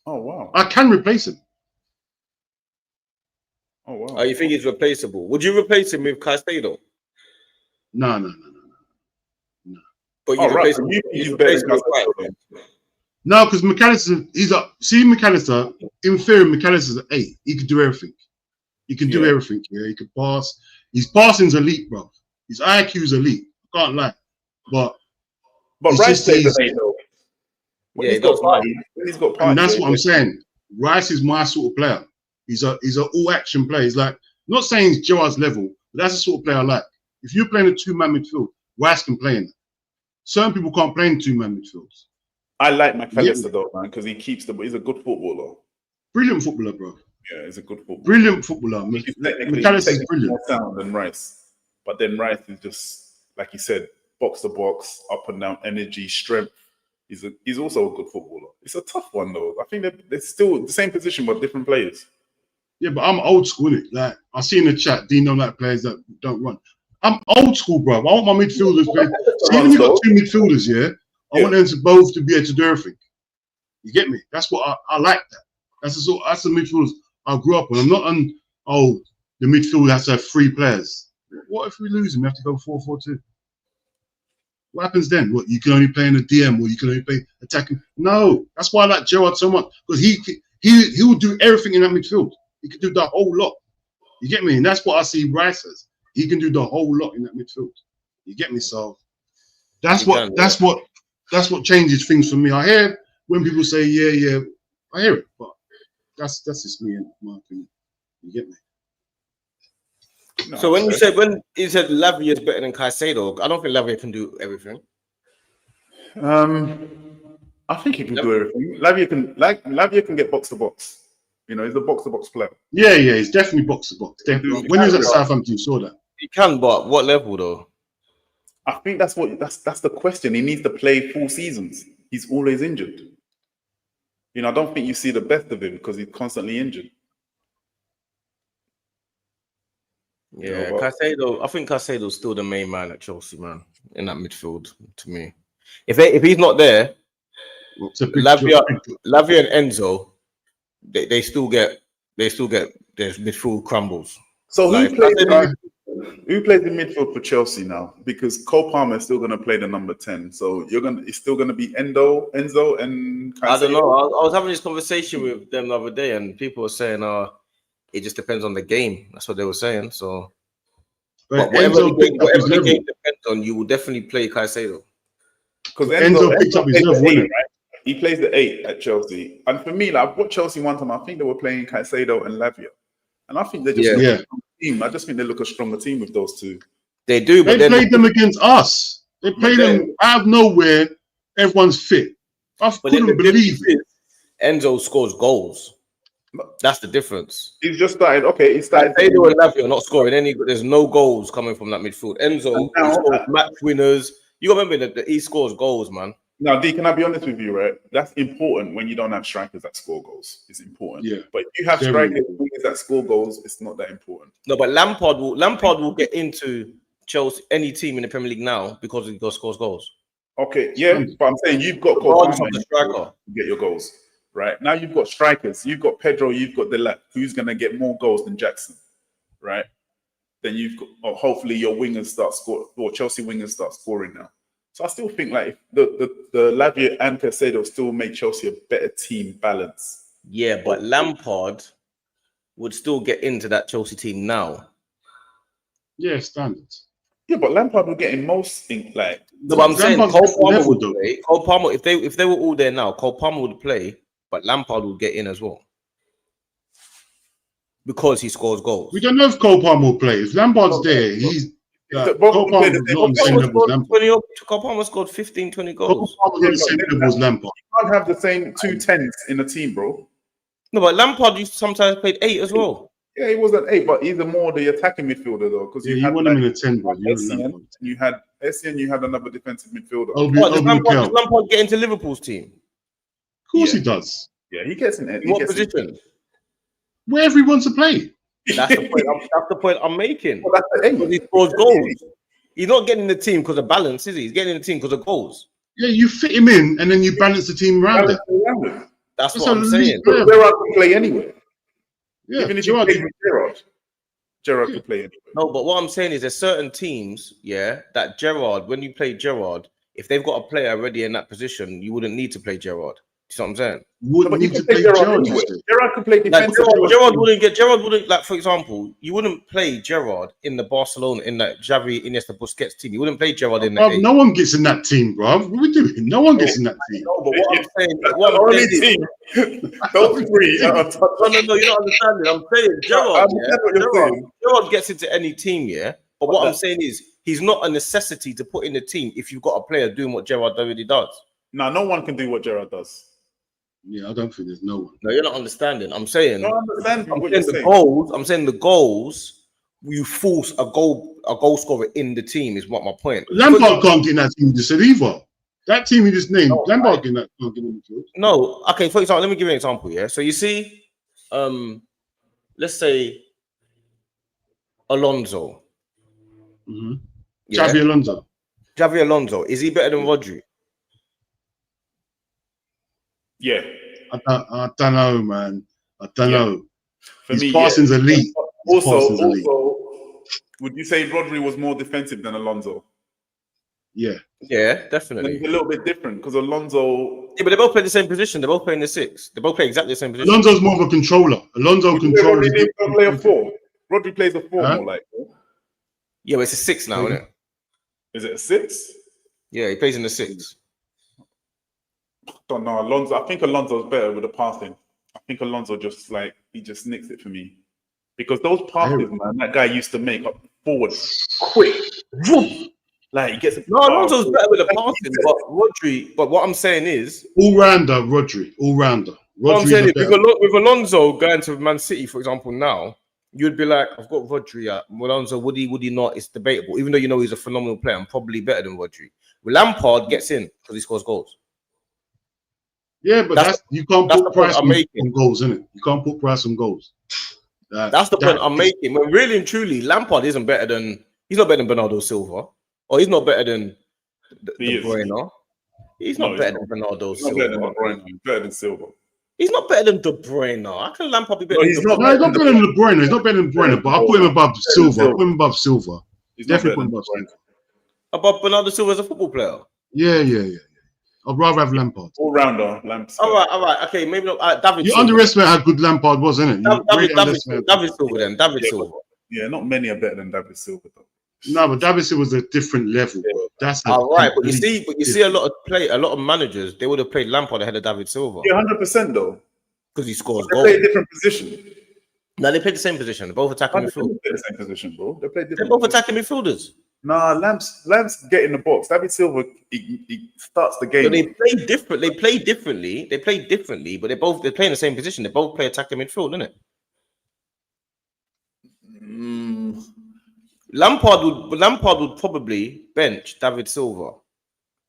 Oh, wow. I can replace him. Oh, wow. Oh, you think he's replaceable? Would you replace him with Caicedo? No. But you replace him. No, because McAllister, McAllister, in theory, McAllister's an 8. He could do everything. He can do everything. Yeah, he can pass. His passing's elite, bro. His IQ's elite. I can't lie. But Rice stays an 8, though. He's got party. And that's what I'm saying. Rice is my sort of player. He's an all-action player. He's like, not saying he's Gerrard's level, but that's the sort of player I like. If you're playing a two-man midfield, Rice can play in that. Certain people can't play in two-man midfields. I like McAllister though, man, because he's a good footballer. Brilliant footballer, bro. Yeah, he's a good footballer. Brilliant footballer. McAllister is brilliant. More sound than Rice. But then Rice is just, like you said, box to box, up and down, energy, strength. He's also a good footballer. It's a tough one though. I think they're still the same position but different players. Yeah, but I'm old school, innit? Like I see in the chat, Dean don't like players that don't run. I'm old school, bro. I want my midfielders playing. See, when you got two midfielders, yeah, I want them to both to be able to do everything. You get me? That's what I like. That's the midfielders I grew up on. I'm not on the midfield has to have 3 players. What if we lose him? We have to go 4-4-2. What happens then? What, you can only play in a DM or you can only play attacking? No, that's why I like Gerrard so much, because he will do everything in that midfield. He can do the whole lot. You get me? And that's what I see Rice as. He can do the whole lot in that midfield. You get me? So that's what changes things for me. I hear when people say, yeah, I hear it, but that's just me in my opinion. You get me? No, so when you said Lavia is better than Caicedo, I don't think Lavia can do everything. I think he can do everything. Lavia can get box to box. You know, he's a box to box player. Yeah, he's definitely box to box. Definitely. When he was at Southampton, you saw that. He can, but what level though? I think that's the question. He needs to play full seasons. He's always injured. You know, I don't think you see the best of him because he's constantly injured. Yeah, Caicedo. I think Caicedo's still the main man at Chelsea, man, in that midfield. To me, if he's not there, Lavia and Enzo, they still get their midfield crumbles. So who plays in midfield for Chelsea now? Because Cole Palmer is still going to play the number 10. So it's still going to be Enzo, and Caicedo. I don't know. I was having this conversation with them the other day, and people were saying, it just depends on the game. That's what they were saying. So, but whatever the game depends on, you will definitely play Caicedo. Because Enzo picked up his level, right? He plays the 8 at Chelsea. And for me, like, I've watched Chelsea one time. I think they were playing Caicedo and Lavia. And I think they just look a stronger team. I just think they look a stronger team with those two. They do, but they played them against us. They played them out of nowhere. Everyone's fit. I couldn't believe it. Enzo scores goals. That's the difference. He's just started. Okay, he started. Caicedo and Lavia are not scoring any. There's no goals coming from that midfield. Enzo scores match winners. You remember that he scores goals, man. Now, D, can I be honest with you, right? That's important when you don't have strikers that score goals. It's important. Yeah. But if you have strikers that score goals, it's not that important. No, but Lampard will get into Chelsea, any team in the Premier League now because he scores goals. Okay, yeah, but I'm saying you've got Cole Palmer to get your goals. Right now, you've got strikers. You've got Pedro. You've got Delap, who's going to get more goals than Jackson, right? Then you've got hopefully your wingers start scoring, or Chelsea wingers start scoring now. So I still think like the Lavia and Caicedo still make Chelsea a better team balance. Yeah, but Lampard would still get into that Chelsea team now. Yeah, standards. Yeah, but Lampard would get in most things like. No, but I'm saying Cole Palmer would play. Cole Palmer, if they were all there now, Cole Palmer would play. But Lampard will get in as well because he scores goals. We don't know if Cole Palmer will play. If Lampard's there, he's Cole Palmer not on the same level as Lampard. Cole Palmer scored 15, 20 goals. Cole Palmer's on the same level as Lampard. You can't have the same 2 10s in a team, bro. No, but Lampard used to sometimes played 8 as well. Yeah, he was an 8, but he's more the attacking midfielder though. Because you want him in a 10, bro. You had Essien, you had another defensive midfielder. Does Lampard get into Liverpool's team? Of course he does. Yeah, he gets in. What position? Wherever he wants to play. That's the point I'm making. Well, because he scores goals. He's not getting in the team because of balance, is he? He's getting in the team because of goals. Yeah, you fit him in and then you balance the team around it. That's what I'm saying. Gerrard can play anywhere. Yeah, even if you play with Gerrard can play anywhere. No, but what I'm saying is there's certain teams, that Gerrard, when you play Gerrard, if they've got a player already in that position, you wouldn't need to play Gerrard. You know what I'm saying? Wouldn't need to play Gerrard. Gerrard could play defensive. Gerrard wouldn't, like, for example, you wouldn't play Gerrard in the Barcelona, in that Xavi, Iniesta, Busquets team. You wouldn't play Gerrard in that. No one gets in that team, bro. What are we doing? No one gets in that team. No, but what I'm saying, those three. No, you're not understanding. I'm saying Gerrard gets into any team, But what I'm saying is he's not a necessity to put in the team if you've got a player doing what Gerrard already does. No one can do what Gerrard does. Yeah, I don't think there's no one. No, you're not understanding. I'm saying. I'm saying the goals. You force a goal scorer in the team is what my point. Lampard can't get in that team. You said either. That team you just named, Oh, Lampard getting that midfield. No, okay. For example, let me give you an example. Yeah. So you see, let's say Alonso. Xabi Alonso. Xavi Alonso. Is he better than Rodri? Yeah. I don't know, man. I don't know. For His me, passing's elite. His passing's Also, elite. would you say Rodri was more defensive than Alonso? Yeah. Yeah, definitely. It's a little bit different because Alonso. Yeah, but they both play the same position. They're both playing the 6. They both play exactly the same position. Alonso's more of a controller. Alonso controls. Rodri play a 4. Rodri plays a 4 more like. Yeah, but it's a 6 now, isn't it? Is it a 6? Yeah, he plays in the 6. Don't know. Alonso. I think Alonso's better with the passing. I think Alonso just he just nicks it for me because those passes, man, that guy used to make up forward quick. Like he gets. No, Alonso's better with the passing, but Rodri. But what I'm saying is, all rounder, Rodri. All rounder. What I'm saying is, with Alonso going to Man City, for example, now you'd be like, I've got Rodri at Alonso. Would he not? It's debatable. Even though you know he's a phenomenal player, I'm probably better than Rodri. Lampard gets in because he scores goals. Yeah, but you can't put price on goals, innit? You can't put price on goals. That's the point I'm making. When really and truly, Lampard isn't better than. He's not better than Bernardo Silva, or he's not better than De Bruyne. He's not better than Bernardo Silva. He's better than Silva. He's not better than De Bruyne. How can Lampard be better? He's not better than De Bruyne. He's not better than De Bruyne, but I put him above Silva. I put him above Silva. Definitely put him above Silva. Above Bernardo Silva as a football player. Yeah. I'd rather have Lampard. All rounder, Lampard. All right. Okay, maybe not. David. You underestimate how good Lampard was, innit? David Silva then. David Silva. Yeah, not many are better than David Silva though. No, but David Silva was a different level, bro. That's all right. But you see a lot of managers. They would have played Lampard ahead of David Silva. Yeah, 100% though. Because he scores goals. They play a different position. No, they played the same position. They're both attacking midfield. They play the same position, bro. They're both attacking midfielders. Nah, Lamps get in the box. David Silva, he starts the game. So they play different. They play differently. But they're playing the same position. They both play attacking midfield, isn't it? Lampard would probably bench David Silva.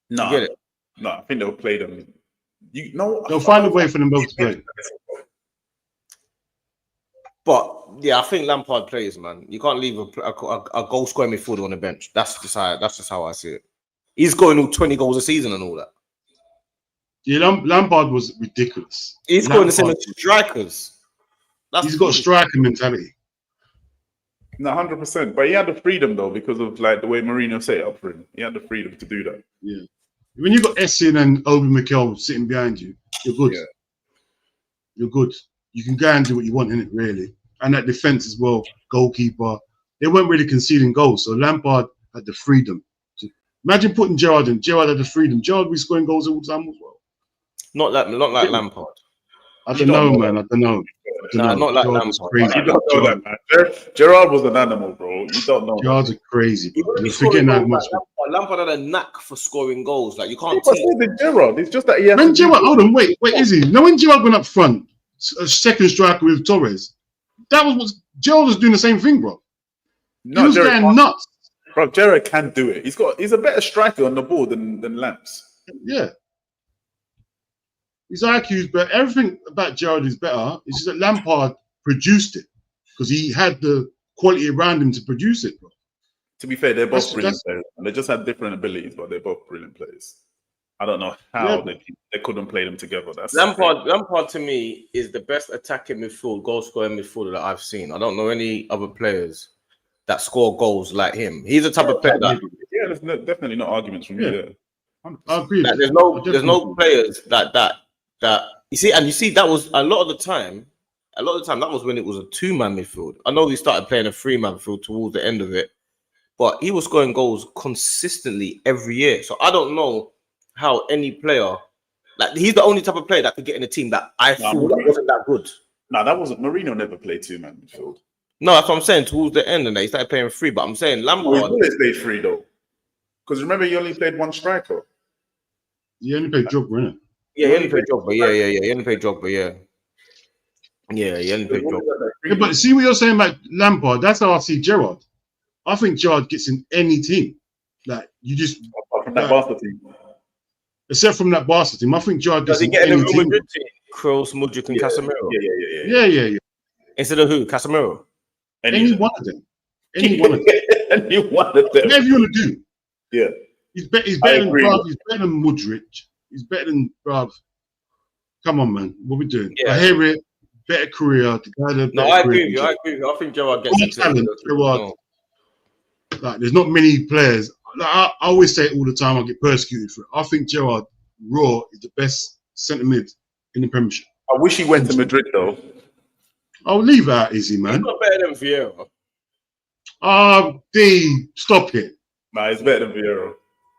No, you get it? No, I think they'll play them. They'll find a way for them both to play. But yeah, I think Lampard plays, man. You can't leave a goal scoring midfielder on the bench. That's just how I see it. He's scoring all 20 goals a season and all that. Yeah, Lampard was ridiculous. He's scoring the same as strikers. He's got a striker mentality. No, 100%. But he had the freedom though, because of the way Mourinho set it up for him. He had the freedom to do that. Yeah. When you've got Essien and Obi Mikel sitting behind you, you're good. Yeah. You're good. You can go and do what you want in it, really. And that defense as well, goalkeeper. They weren't really conceding goals. So Lampard had the freedom. Imagine putting Gerrard in. Gerrard had the freedom. Gerrard was scoring goals all the time as well. Not like Lampard. I don't know, man. I don't know. Not like Lampard. You don't know that, man. Gerrard was an animal, bro. You don't know. Gerrard's crazy, bro. You're forgetting that much. Lampard had a knack for scoring goals. Like you can't. Gerrard. It's just that he has. When Gerrard, hold on, wait, is he? No, when Gerrard went up front, a second striker with Torres, that was what Gerrard was doing the same thing, bro. He was going nuts. Bro, Gerrard can do it. He's a better striker on the ball than Lamps. Yeah. His IQ is better. Everything about Gerrard is better. It's just that Lampard produced it because he had the quality around him to produce it, bro. To be fair, they're both brilliant players. They just had different abilities, but they're both brilliant players. I don't know how they couldn't play them together. Lampard to me is the best attacking midfield, goal scoring midfielder that I've seen. I don't know any other players that score goals like him. He's the type of player that. Yeah, there's definitely no arguments from me there. I agree. Like, there's no players that you see that was a lot of the time that was when it was a 2-man midfield. I know he started playing a 3-man midfield towards the end of it, but he was scoring goals consistently every year. So I don't know how any player, like he's the only type of player that could get in a team that I feel that wasn't that good. No, that wasn't. Mourinho never played 2-man midfield. No, that's what I'm saying. Towards the end, and he started playing 3. But I'm saying Lampard. He always played 3 though, because remember he only played 1 striker. He only played Drogba, innit? Yeah, he only played Drogba. Yeah. He only played Drogba. Yeah, he only played Drogba. Yeah, but see what you're saying about Lampard. That's how I see Gerrard. I think Gerrard gets in any team. Like you just from that Barca team. except from that Barca team. I think Gerrard Does he doesn't get in the any Real team. Madrid team? Kroos, Mudryk, and Casemiro. Yeah. Instead of who? Casemiro. Any one of them. Any one of them. Any one of them. Whatever you want to do. Yeah. He's better than Bruv. He's better than Mudryk. He's better than Bruv. Come on, man. What we doing? Yeah. I hear it. Better career. No, I agree with you. I think Gerrard gets All talent, Gerrard. Like, there's not many players. Like, I always say it all the time. I get persecuted for it. I think Gerrard Raw is the best centre mid in the Premiership. I wish he went to Madrid though. I'll leave out easy, man. He's not better than Vieira. D, stop it. Nah, he's better than Vieira.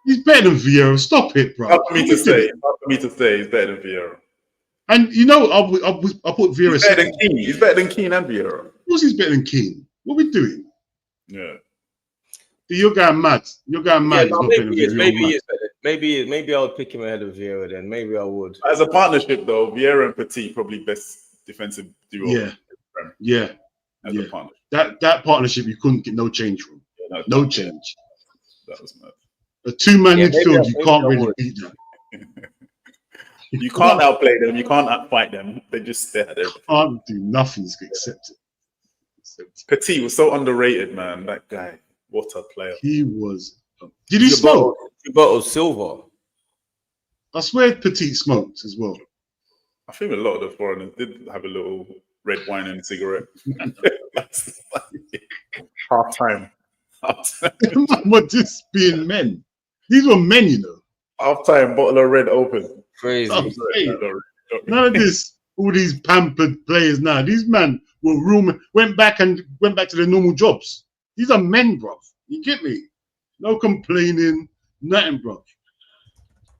He's better than Vieira. Stop it, bro. Hard for me to say. He's better than Vieira. And you know, I put Vieira. He's better than Keane. He's better than Keane and Vieira. Of course, he's better than Keane. What are we doing? Yeah. You're going mad. You're going mad. Yeah, no, maybe I would pick him ahead of Vieira then. Maybe I would. As a partnership, though, Vieira and Petit probably best defensive duo. Yeah. As a partnership. That partnership you couldn't get no change from. Yeah, no change. That was mad. A two-man midfield, you can't really beat that. You can't outplay them. You can't outfight them. They just stare at everything. Can't do nothing except it. Petit was so underrated, man. That guy. What a player. He was. Did he smoke? Gilberto Silva. I swear Petit smoked as well. I think a lot of the foreigners did have a little red wine and a cigarette. Half time. But just being men. These were men, you know. Half time, bottle of red open. Crazy. None of this, all these pampered players now. These men were went back to their normal jobs. These are men, bruv. You get me? No complaining, nothing, bruv.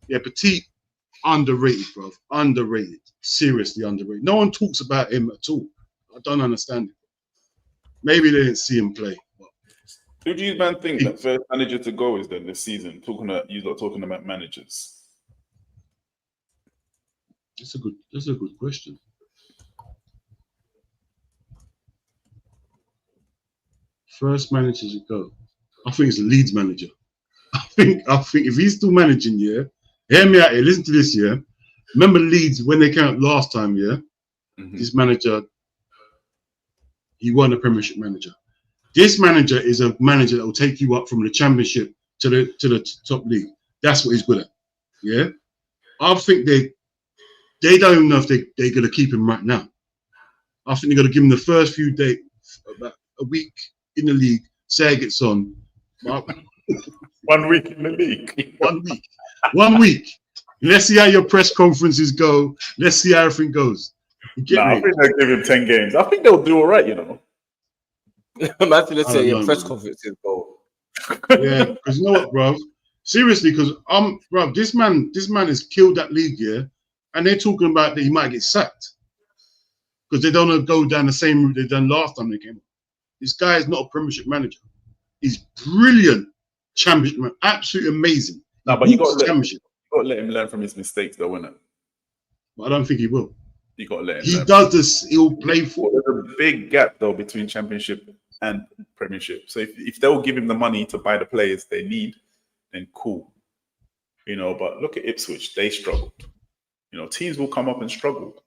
Yeah, Petit, underrated, bruv. Underrated. Seriously underrated. No one talks about him at all. I don't understand it. Maybe they didn't see him play. Who do you man think that first manager to go is then this season? Talking about managers. That's a good question. First manager to go. I think it's the Leeds manager. I think if he's still managing, yeah. Hear me out here. Listen to this, yeah. Remember Leeds when they came out last time, yeah. This manager, he won a Premiership manager. This manager is a manager that will take you up from the Championship to the top league. That's what he's good at. Yeah. I think they don't even know if they're going to keep him right now. I think they're going to give him the first few days, about a week in the league, say it gets on. 1 week in the league. 1 week. 1 week. Let's see how your press conferences go. Let's see how everything goes. I think they'll give him 10 games. I think they'll do all right, you know. Imagine, let's say your press conferences go. Yeah, because you know what, bro? Seriously, because bro, this man has killed that league, yeah, and they're talking about that he might get sacked because they don't want to go down the same route they done last time they came. This guy is not a Premiership manager. He's brilliant, Championship man, absolutely amazing. No, but you got to let him learn from his mistakes, though, isn't it? But I don't think he will. You got to let him. He does this. He'll play for. There's a big gap though between Championship and Premiership. So if they'll give him the money to buy the players they need, then cool. You know, but look at Ipswich. They struggled. You know, teams will come up and struggle.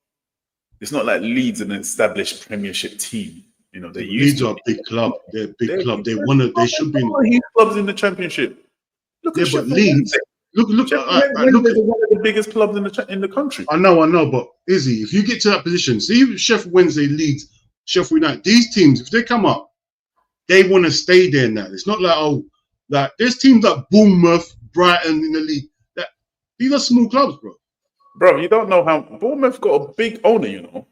It's not like Leeds, an established Premiership team. You know, Leeds are a big club. They're a big club. They should be. Huge clubs in the Championship. Look at Leeds. Look at one of the biggest clubs in the country. I know, but Izzy, if you get to that position, see Sheffield Wednesday, Leeds, Sheffield United, these teams, if they come up, they want to stay there now. It's not like there's teams like Bournemouth, Brighton in the league. These are small clubs, bro. Bro, you don't know how Bournemouth got a big owner, you know.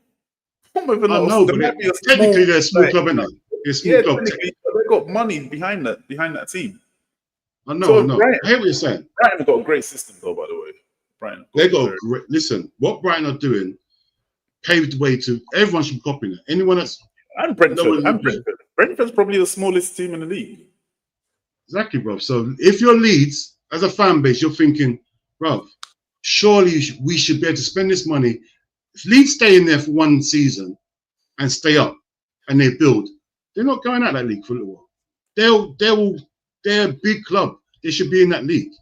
Bournemouth, I know, but technically they're a small club, isn't it? They're a small club. They've got money behind that team. I know. Brighton, I hear what you're saying. Brighton have got a great system, though, by the way. Brighton. They got a great. Listen, what Brighton are doing paved the way to everyone should be copying it. Anyone else? And Brentford. Brentford's probably the smallest team in the league. Exactly, bro. So if you're Leeds as a fan base, you're thinking, bro, surely we should be able to spend this money. If Leeds stay in there for one season and stay up and they build, they're not going out that league for a little while. They're a big club. They should be in that league.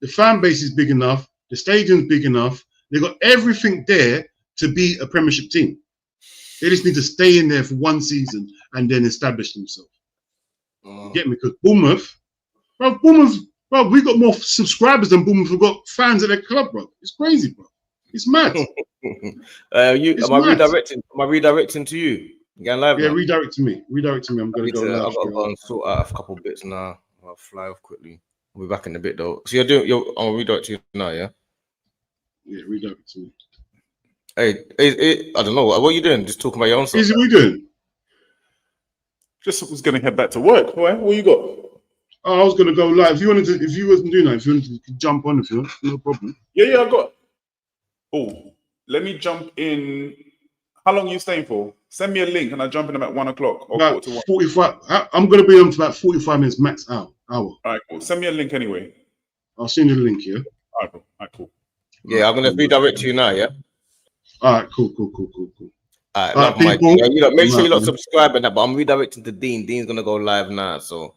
The fan base is big enough. The stadium's big enough. They've got everything there to be a Premiership team. They just need to stay in there for one season and then establish themselves. You get me? Because Bournemouth, bro, we got more subscribers than Bournemouth have got fans at their club, bro. It's crazy, bro. It's mad. Am I redirecting to you? You going live? Yeah, now? redirect to me. Redirect to me. I'm gonna go live. I've got to go and sort out a couple bits now. I'll fly off quickly. I'll be back in a bit though. So I'll redirect to you now, yeah? Yeah, redirect to me. Hey, I don't know. What are you doing? Just talking about your own stuff? Easy, what you doing? Just was going to head back to work. What you got? Oh, I was gonna go live. If you wasn't doing that, if you wanted to jump on, if you want, no problem. Yeah, I got. Oh, let me jump in. How long are you staying for? Send me a link and I'll jump in about 1 o'clock. Or About 1. 45. I'm gonna be on for about 45 minutes max hour. All right, cool. Send me a link anyway. I'll send you the link, yeah? All right, bro. All right, cool. Yeah, I'm gonna redirect to you now, yeah? All right, cool. All right, people. Make sure you lot subscribe and that, but I'm redirecting to Dean. Dean's gonna go live now, so